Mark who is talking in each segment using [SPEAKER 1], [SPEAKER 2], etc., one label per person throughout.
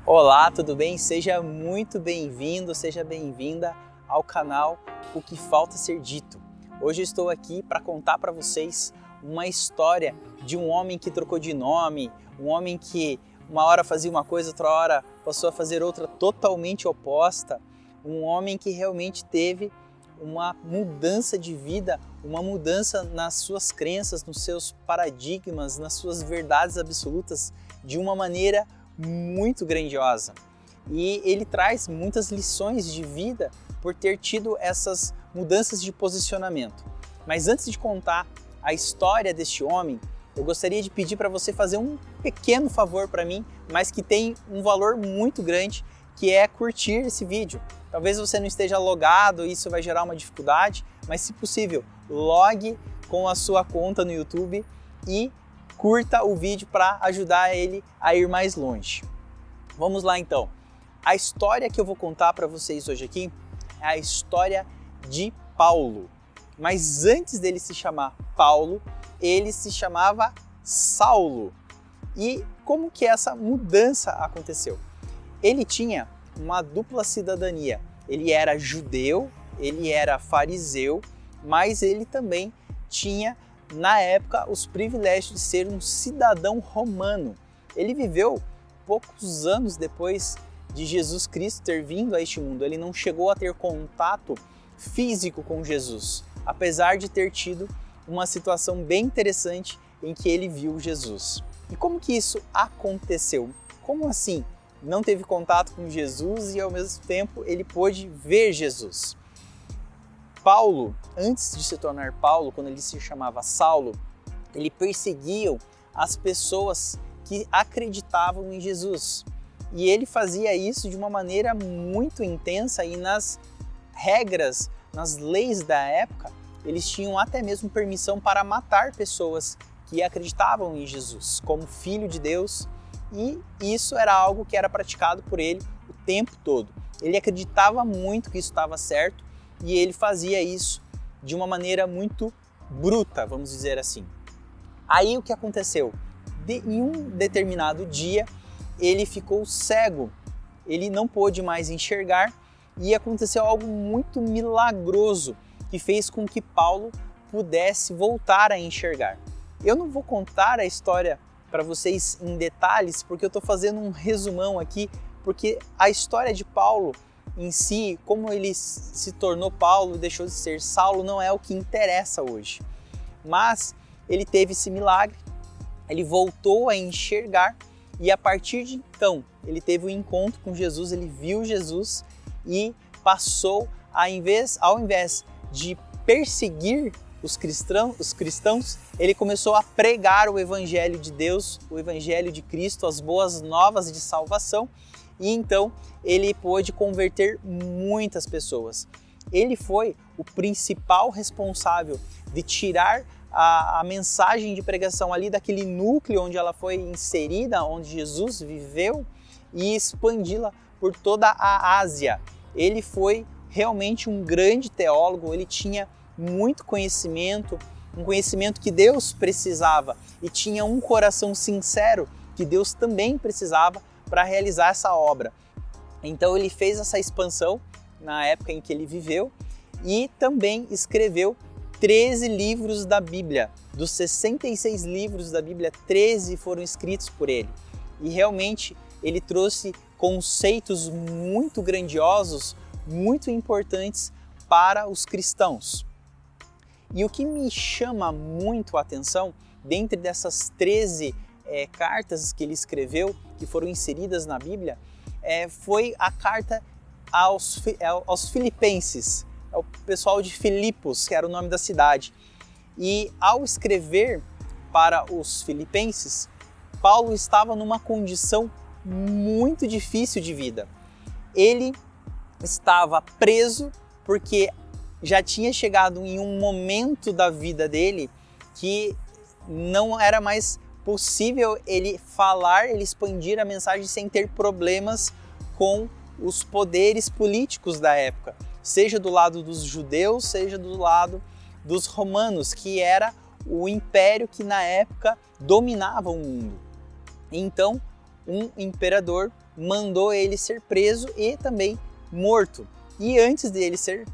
[SPEAKER 1] Olá, tudo bem? Seja muito bem-vindo, seja bem-vinda ao canal O que Falta Ser Dito. Hoje eu estou aqui para contar para vocês uma história de um homem que trocou de nome, um homem que uma hora fazia uma coisa, outra hora passou a fazer outra totalmente oposta, um homem que realmente teve uma mudança de vida, uma mudança nas suas crenças, nos seus paradigmas, nas suas verdades absolutas de uma maneira muito grandiosa. E ele traz muitas lições de vida por ter tido essas mudanças de posicionamento. Mas antes de contar a história deste homem, eu gostaria de pedir para você fazer um pequeno favor para mim, mas que tem um valor muito grande, que é curtir esse vídeo. Talvez você não esteja logado, isso vai gerar uma dificuldade, mas se possível, logue com a sua conta no YouTube e curta o vídeo para ajudar ele a ir mais longe. Vamos lá então. A história que eu vou contar para vocês hoje aqui é a história de Paulo. Mas antes dele se chamar Paulo, ele se chamava Saulo. E como que essa mudança aconteceu? Ele tinha uma dupla cidadania. Ele era judeu, ele era fariseu, mas ele também tinha, na época, os privilégios de ser um cidadão romano. Ele viveu poucos anos depois de Jesus Cristo ter vindo a este mundo. Ele não chegou a ter contato físico com Jesus, apesar de ter tido uma situação bem interessante em que ele viu Jesus. E como que isso aconteceu? Como assim? Não teve contato com Jesus e ao mesmo tempo ele pôde ver Jesus. Paulo, antes de se tornar Paulo, quando ele se chamava Saulo, ele perseguia as pessoas que acreditavam em Jesus. E ele fazia isso de uma maneira muito intensa e nas regras, nas leis da época, eles tinham até mesmo permissão para matar pessoas que acreditavam em Jesus como Filho de Deus. E isso era algo que era praticado por ele o tempo todo. Ele acreditava muito que isso estava certo e ele fazia isso de uma maneira muito bruta, vamos dizer assim. Aí o que aconteceu? Em um determinado dia, ele ficou cego. Ele não pôde mais enxergar e aconteceu algo muito milagroso que fez com que Paulo pudesse voltar a enxergar. Eu não vou contar a história para vocês em detalhes, porque eu estou fazendo um resumão aqui, porque a história de Paulo em si, como ele se tornou Paulo e deixou de ser Saulo, não é o que interessa hoje. Mas ele teve esse milagre, ele voltou a enxergar e a partir de então ele teve um encontro com Jesus, ele viu Jesus e passou ao invés de perseguir os cristãos, ele começou a pregar o Evangelho de Deus, o Evangelho de Cristo, as boas novas de salvação, e então ele pôde converter muitas pessoas. Ele foi o principal responsável de tirar a mensagem de pregação ali daquele núcleo onde ela foi inserida, onde Jesus viveu, e expandi-la por toda a Ásia. Ele foi realmente um grande teólogo, ele tinha muito conhecimento, um conhecimento que Deus precisava e tinha um coração sincero que Deus também precisava para realizar essa obra. Então ele fez essa expansão na época em que ele viveu e também escreveu 13 livros da Bíblia. Dos 66 livros da Bíblia, 13 foram escritos por ele. E realmente ele trouxe conceitos muito grandiosos, muito importantes para os cristãos. E o que me chama muito a atenção, dentre dessas 13 cartas que ele escreveu, que foram inseridas na Bíblia, foi a carta aos Filipenses, o pessoal de Filipos, que era o nome da cidade. E ao escrever para os filipenses, Paulo estava numa condição muito difícil de vida. Ele estava preso porque já tinha chegado em um momento da vida dele que não era mais possível ele falar, ele expandir a mensagem sem ter problemas com os poderes políticos da época, seja do lado dos judeus, seja do lado dos romanos, que era o império que na época dominava o mundo. Então, um imperador mandou ele ser preso e também morto. E antes dele ser,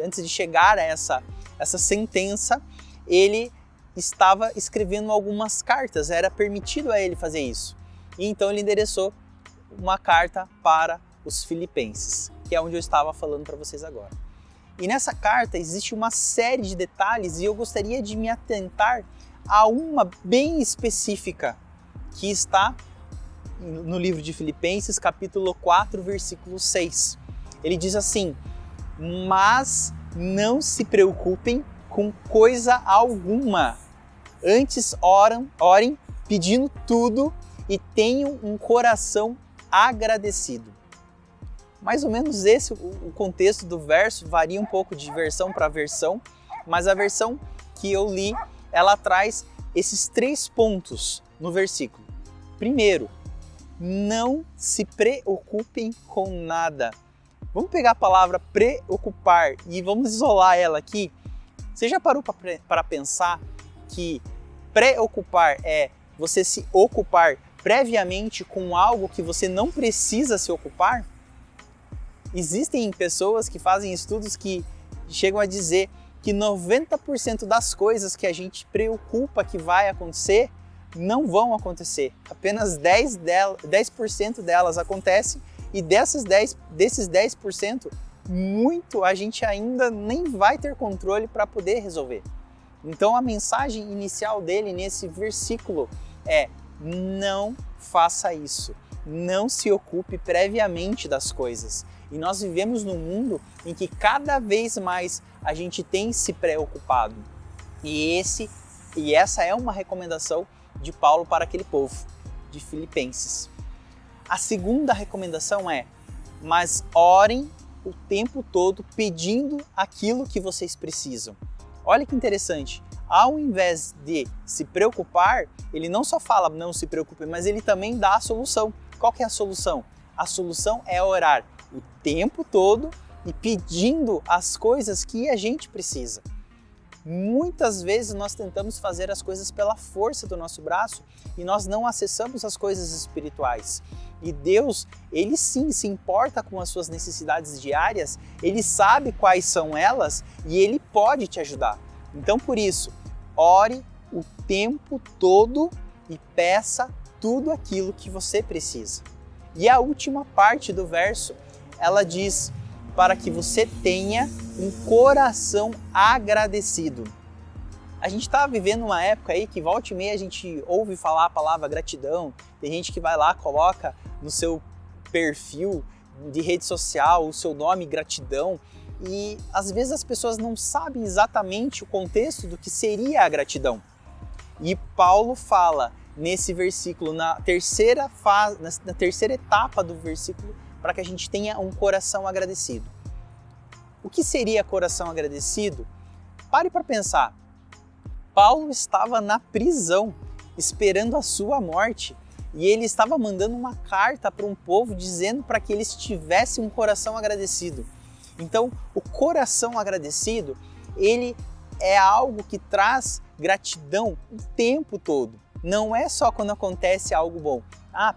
[SPEAKER 1] antes de chegar a essa sentença, ele estava escrevendo algumas cartas, era permitido a ele fazer isso. E então ele endereçou uma carta para os Filipenses, que é onde eu estava falando para vocês agora. E nessa carta existe uma série de detalhes e eu gostaria de me atentar a uma bem específica que está no livro de Filipenses, capítulo 4, versículo 6. Ele diz assim: mas não se preocupem com coisa alguma, antes orem pedindo tudo e tenham um coração agradecido. Mais ou menos esse o contexto do verso, varia um pouco de versão para versão, mas a versão que eu li, ela traz esses 3 pontos no versículo. Primeiro, não se preocupem com nada. Vamos pegar a palavra preocupar e vamos isolar ela aqui. Você já parou para pensar que preocupar é você se ocupar previamente com algo que você não precisa se ocupar? Existem pessoas que fazem estudos que chegam a dizer que 90% das coisas que a gente preocupa que vai acontecer não vão acontecer. Apenas 10% delas acontecem e desses 10%, muito a gente ainda nem vai ter controle para poder resolver. Então a mensagem inicial dele nesse versículo é: não faça isso, não se ocupe previamente das coisas. E nós vivemos num mundo em que cada vez mais a gente tem se preocupado. E essa é uma recomendação de Paulo para aquele povo de Filipenses. A segunda recomendação é: mas orem o tempo todo pedindo aquilo que vocês precisam. Olha que interessante, ao invés de se preocupar, ele não só fala não se preocupe, mas ele também dá a solução. Qual que é a solução? A solução é orar o tempo todo e pedindo as coisas que a gente precisa. Muitas vezes nós tentamos fazer as coisas pela força do nosso braço e nós não acessamos as coisas espirituais. E Deus, Ele sim se importa com as suas necessidades diárias, Ele sabe quais são elas e Ele pode te ajudar. Então por isso, ore o tempo todo e peça tudo aquilo que você precisa. E a última parte do verso, ela diz para que você tenha um coração agradecido. A gente está vivendo uma época aí que volta e meia a gente ouve falar a palavra gratidão, tem gente que vai lá, coloca no seu perfil de rede social o seu nome gratidão e às vezes as pessoas não sabem exatamente o contexto do que seria a gratidão. E Paulo fala nesse versículo, na terceira etapa do versículo, para que a gente tenha um coração agradecido. O que seria coração agradecido? Pare para pensar. Paulo estava na prisão, esperando a sua morte, e ele estava mandando uma carta para um povo dizendo para que eles tivessem um coração agradecido. Então, o coração agradecido, ele é algo que traz gratidão o tempo todo. Não é só quando acontece algo bom.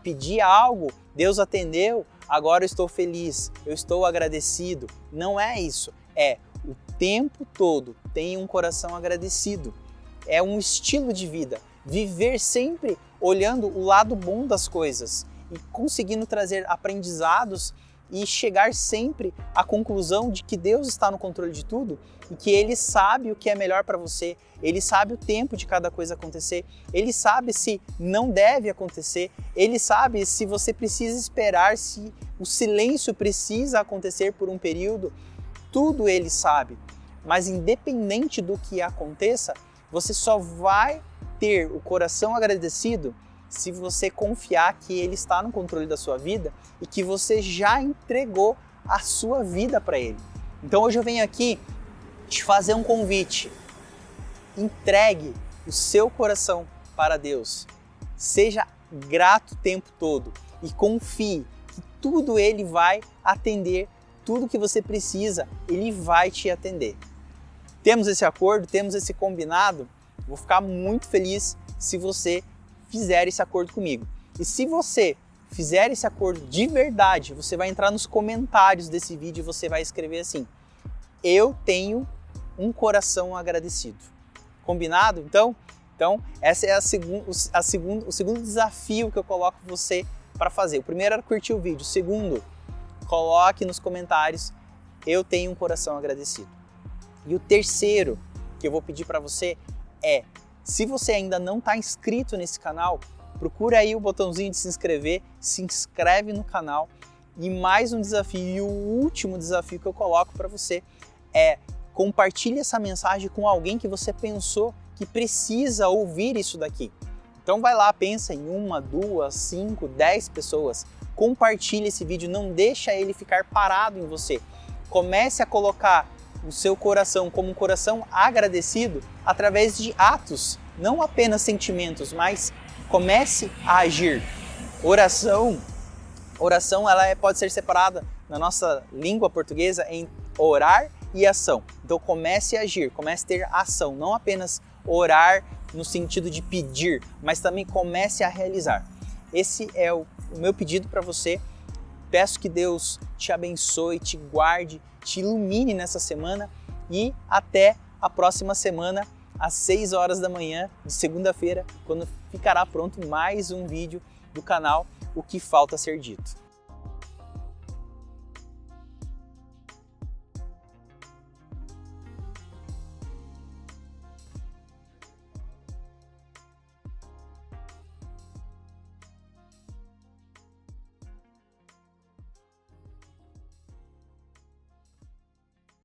[SPEAKER 1] Pedi algo, Deus atendeu, agora eu estou feliz, eu estou agradecido. Não é isso. É o tempo todo tem um coração agradecido. É um estilo de vida. Viver sempre olhando o lado bom das coisas e conseguindo trazer aprendizados e chegar sempre à conclusão de que Deus está no controle de tudo e que Ele sabe o que é melhor para você, Ele sabe o tempo de cada coisa acontecer, Ele sabe se não deve acontecer, Ele sabe se você precisa esperar, se o silêncio precisa acontecer por um período, tudo Ele sabe. Mas independente do que aconteça, você só vai ter o coração agradecido se você confiar que Ele está no controle da sua vida e que você já entregou a sua vida para Ele. Então hoje eu venho aqui te fazer um convite. Entregue o seu coração para Deus. Seja grato o tempo todo e confie que tudo Ele vai atender, tudo que você precisa, Ele vai te atender. Temos esse acordo, temos esse combinado? Vou ficar muito feliz se você fizer esse acordo comigo. E se você fizer esse acordo de verdade, você vai entrar nos comentários desse vídeo e você vai escrever assim: eu tenho um coração agradecido. Combinado? Então esse é o segundo desafio que eu coloco você para fazer. O primeiro era curtir o vídeo. O segundo, coloque nos comentários: eu tenho um coração agradecido. E o terceiro que eu vou pedir para você é: se você ainda não está inscrito nesse canal, procura aí o botãozinho de se inscreve no canal. E mais um desafio, e o último desafio que eu coloco para você é: compartilhe essa mensagem com alguém que você pensou que precisa ouvir isso daqui. Então vai lá, pensa em 1, 2, 5, 10 pessoas, compartilhe esse vídeo, não deixa ele ficar parado em você. Comece a colocar o seu coração como um coração agradecido através de atos, não apenas sentimentos, mas comece a agir. Oração ela pode ser separada na nossa língua portuguesa em orar e ação. Então comece a agir, comece a ter ação, não apenas orar no sentido de pedir, mas também comece a realizar. Esse é o meu pedido para você. Peço que Deus te abençoe, te guarde, te ilumine nessa semana e até a próxima semana, às 6 horas da manhã de segunda-feira, quando ficará pronto mais um vídeo do canal O Que Falta Ser Dito.